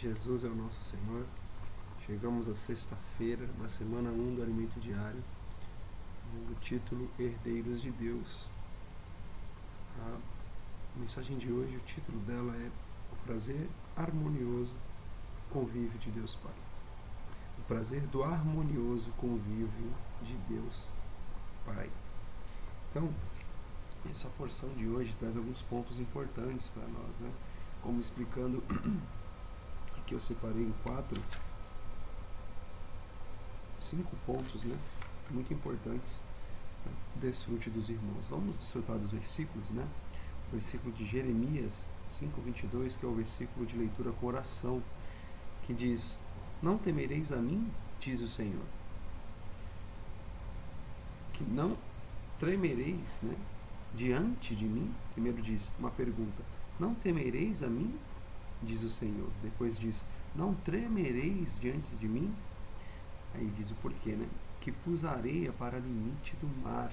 Jesus é o nosso Senhor. Chegamos à sexta-feira, na semana 1 do Alimento Diário, no título Herdeiros de Deus. A mensagem de hoje, o título dela é O Prazer Harmonioso Convívio de Deus Pai. O prazer do harmonioso convívio de Deus Pai. Então, essa porção de hoje traz alguns pontos importantes para nós, né? Como explicando, aqui eu separei em 5 pontos, né? Muito importantes, né? Desfrute dos irmãos. Vamos desfrutar dos versículos, né? O versículo de Jeremias 5:22, que é o versículo de leitura com oração, que diz: Não temereis a mim, diz o Senhor. Que não tremereis, né? Diante de mim. Primeiro diz uma pergunta: Não temereis a mim, diz o Senhor. Depois diz: Não tremereis diante de mim. Aí diz o porquê, né? Que pus a areia para limite do mar,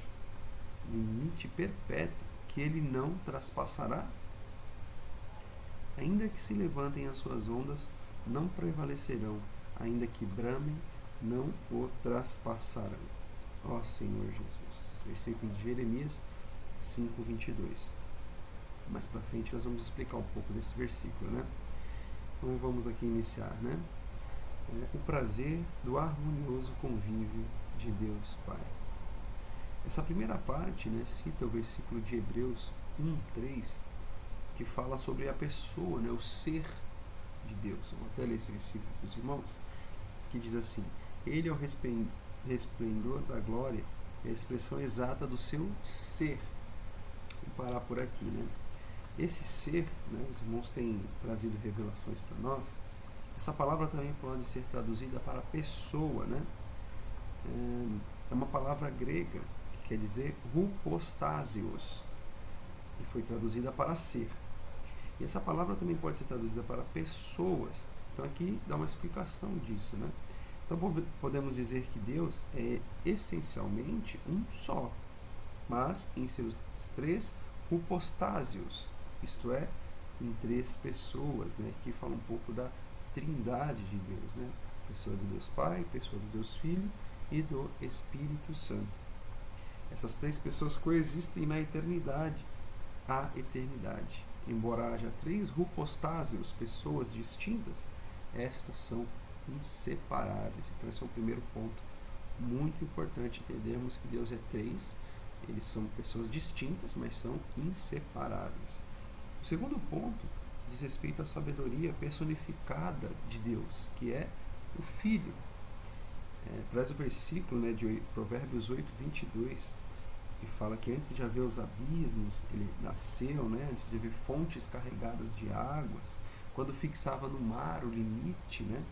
limite perpétuo, que ele não traspassará. Ainda que se levantem as suas ondas, não prevalecerão. Ainda que bramem, não o traspassarão. Ó Senhor Jesus. Versículo de Jeremias 5:22. Mais para frente nós vamos explicar um pouco desse versículo, né? Então vamos aqui iniciar, né? O prazer do harmonioso convívio de Deus Pai. Essa primeira parte, né, cita o versículo de Hebreus 1:3, que fala sobre a pessoa, né, o ser de Deus. Eu vou até ler esse versículo para os irmãos, que diz assim: Ele é o resplendor da glória e a expressão exata do seu ser. Vou parar por aqui, né? Esse ser, né, os irmãos têm trazido revelações para nós. Essa palavra também pode ser traduzida para pessoa, né? É uma palavra grega que quer dizer hypostasios, e foi traduzida para ser. E essa palavra também pode ser traduzida para pessoas. Então aqui dá uma explicação disso, né? Então podemos dizer que Deus é essencialmente um só, mas em seus 3 hypostasios, isto é, em 3 pessoas, né? Que fala um pouco da Trindade de Deus, né? Pessoa do Deus Pai, pessoa do Deus Filho e do Espírito Santo. Essas 3 pessoas coexistem na eternidade, a eternidade. Embora haja 3 hypostasios, pessoas distintas, estas são inseparáveis. Então esse é o primeiro ponto. Muito importante entendermos que Deus é 3, eles são pessoas distintas, mas são inseparáveis. O segundo ponto diz respeito à sabedoria personificada de Deus, que é o Filho. Traz o versículo, né, de Provérbios 8:22, que fala que antes de haver os abismos, ele nasceu, né, antes de haver fontes carregadas de águas, quando fixava no mar o limite, né,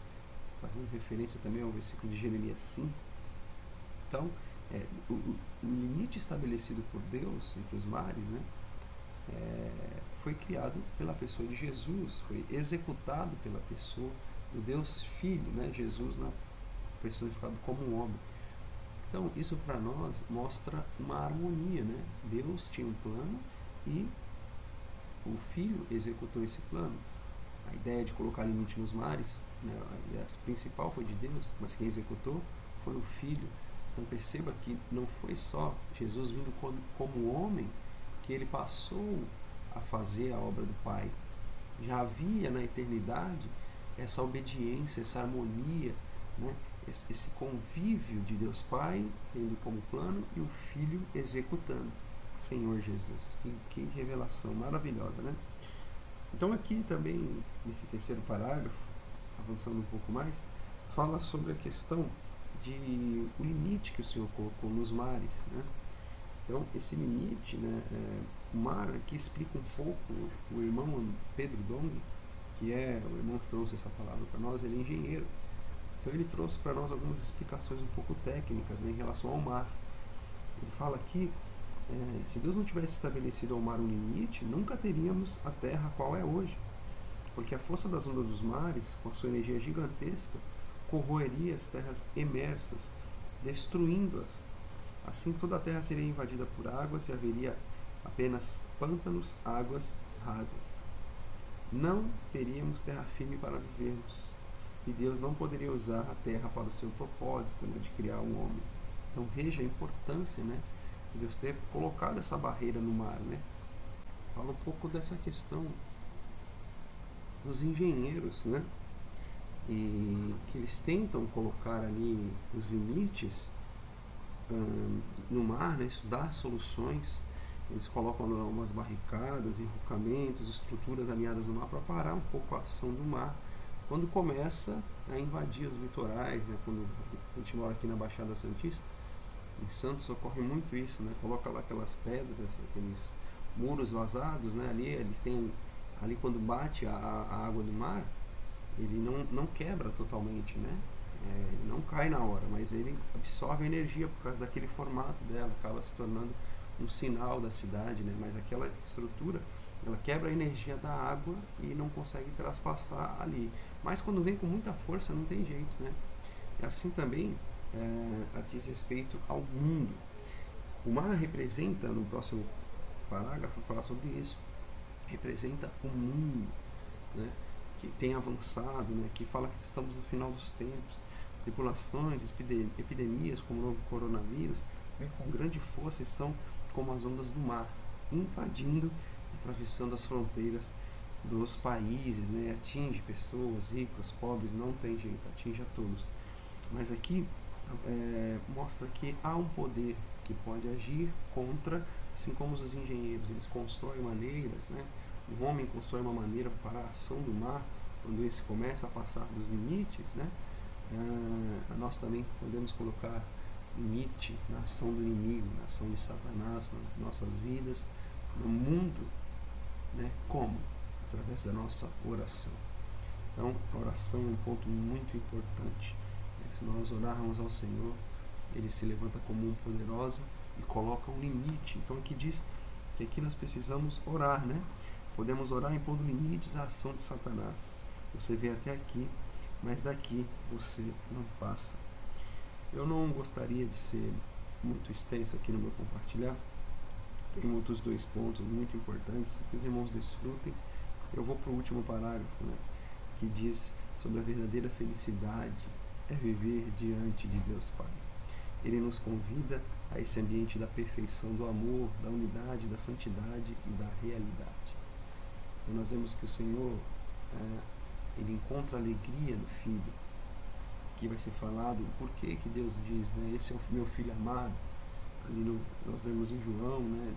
fazendo referência também ao versículo de Jeremias 5. Então, o limite estabelecido por Deus entre os mares, né, foi criado pela pessoa de Jesus, foi executado pela pessoa do Deus Filho, né? Jesus personificado como um homem. Então isso para nós mostra uma harmonia, né? Deus tinha um plano e o Filho executou esse plano. A ideia de colocar limite nos mares, né? A ideia principal foi de Deus, mas quem executou foi o Filho. Então perceba que não foi só Jesus vindo como homem que ele passou a fazer a obra do Pai. Já havia na eternidade essa obediência, essa harmonia, né? Esse convívio de Deus Pai tendo como plano e o Filho executando. Senhor Jesus, que revelação maravilhosa, né? Então aqui também, nesse terceiro parágrafo, avançando um pouco mais, fala sobre a questão de o limite que o Senhor colocou nos mares, né? Então, esse limite, né, o mar aqui explica um pouco. O irmão Pedro Dong, que é o irmão que trouxe essa palavra para nós, ele é engenheiro. Então, ele trouxe para nós algumas explicações um pouco técnicas, né, em relação ao mar. Ele fala que se Deus não tivesse estabelecido ao mar um limite, nunca teríamos a terra qual é hoje. Porque a força das ondas dos mares, com a sua energia gigantesca, corroeria as terras emersas, destruindo-as. Assim toda a terra seria invadida por águas e haveria apenas pântanos, águas rasas. não teríamos terra firme para vivermos. E Deus não poderia usar a terra para o seu propósito, né, de criar um homem. Então veja a importância, né, de Deus ter colocado essa barreira no mar, né? Fala um pouco dessa questão dos engenheiros, né? E que eles tentam colocar ali os limites no mar, né? Estudar soluções. Eles colocam umas barricadas, enrocamentos, estruturas alinhadas no mar para parar um pouco a ação do mar quando começa a invadir os litorais, né? Quando a gente mora aqui na Baixada Santista, em Santos ocorre muito isso, né? Coloca lá aquelas pedras, aqueles muros vazados, né? Ali quando bate a água do mar, ele não quebra totalmente, né? Ele não cai na hora, mas ele absorve energia por causa daquele formato dela, acaba se tornando um sinal da cidade, né? Mas aquela estrutura, ela quebra a energia da água e não consegue traspassar ali. Mas quando vem com muita força, não tem jeito, né? E assim também diz respeito ao mundo. O mar representa, no próximo parágrafo, falar sobre isso, representa o mundo, né? Que tem avançado, né? Que fala que estamos no final dos tempos. Tribulações, epidemias como o novo coronavírus, com grande força estão como as ondas do mar, invadindo, atravessando as fronteiras dos países, né? Atinge pessoas, ricos, pobres, não tem jeito, atinge a todos. Mas aqui mostra que há um poder que pode agir contra, assim como os engenheiros, eles constroem maneiras, né? O homem constrói uma maneira para a ação do mar, quando esse começa a passar dos limites, né? Nós também podemos colocar limite na ação do inimigo, na ação de Satanás, nas nossas vidas, no mundo, né? Como? Através da nossa oração. Então, a oração é um ponto muito importante. Se nós orarmos ao Senhor, Ele se levanta como mão poderosa e coloca um limite. Então aqui diz que aqui nós precisamos orar, né? Podemos orar impondo limites à ação de Satanás. Você vê até aqui, mas daqui você não passa. Eu não gostaria de ser muito extenso aqui no meu compartilhar. Tem outros dois pontos muito importantes que os irmãos desfrutem. Eu vou para o último parágrafo, né? Que diz sobre a verdadeira felicidade é viver diante de Deus Pai. Ele nos convida a esse ambiente da perfeição, do amor, da unidade, da santidade e da realidade. Então nós vemos que o Senhor, ele encontra alegria no Filho. Aqui vai ser falado o porquê que Deus diz, né? Esse é o meu Filho amado. Ali nós vemos em João, né?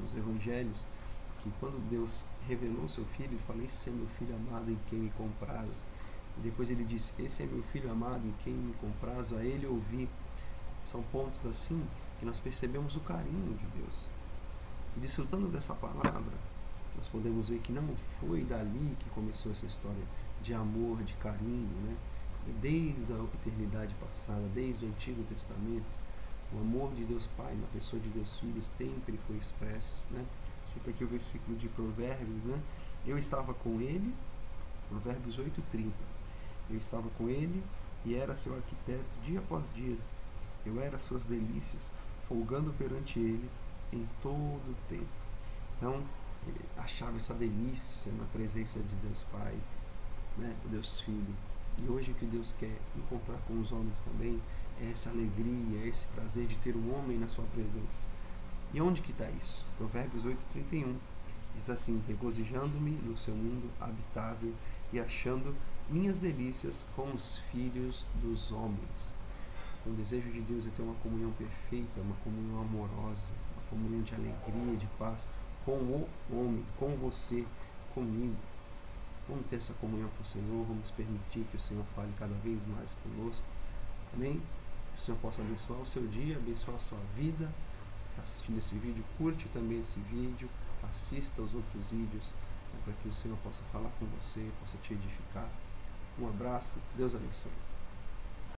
Nos Evangelhos, que quando Deus revelou seu Filho, ele fala, esse é meu Filho amado em quem me compraz. E depois ele diz, esse é meu Filho amado em quem me comprazo, a ele ouvi. São pontos assim que nós percebemos o carinho de Deus. E desfrutando dessa palavra, nós podemos ver que não foi dali que começou essa história de amor, de carinho, né? Desde a eternidade passada, desde o Antigo Testamento, o amor de Deus Pai na pessoa de Deus Filho sempre foi expresso, né? Cita aqui o versículo de Provérbios, né? Eu estava com ele, Provérbios 8:30. Eu estava com ele e era seu arquiteto dia após dia. Eu era suas delícias, folgando perante ele em todo o tempo. Então, ele achava essa delícia na presença de Deus Pai, né? Deus Filho. E hoje o que Deus quer encontrar com os homens também é essa alegria, é esse prazer de ter um homem na sua presença. E onde que está isso? Provérbios 8:31 diz assim, regozijando-me no seu mundo habitável e achando minhas delícias com os filhos dos homens. O desejo de Deus é ter uma comunhão perfeita, uma comunhão amorosa, uma comunhão de alegria, de paz com o homem, com você, comigo. Vamos ter essa comunhão com o Senhor, vamos permitir que o Senhor fale cada vez mais conosco. Amém? Que o Senhor possa abençoar o seu dia, abençoar a sua vida. Se está assistindo esse vídeo, curte também esse vídeo, assista aos outros vídeos, para que o Senhor possa falar com você, possa te edificar. Um abraço, Deus abençoe.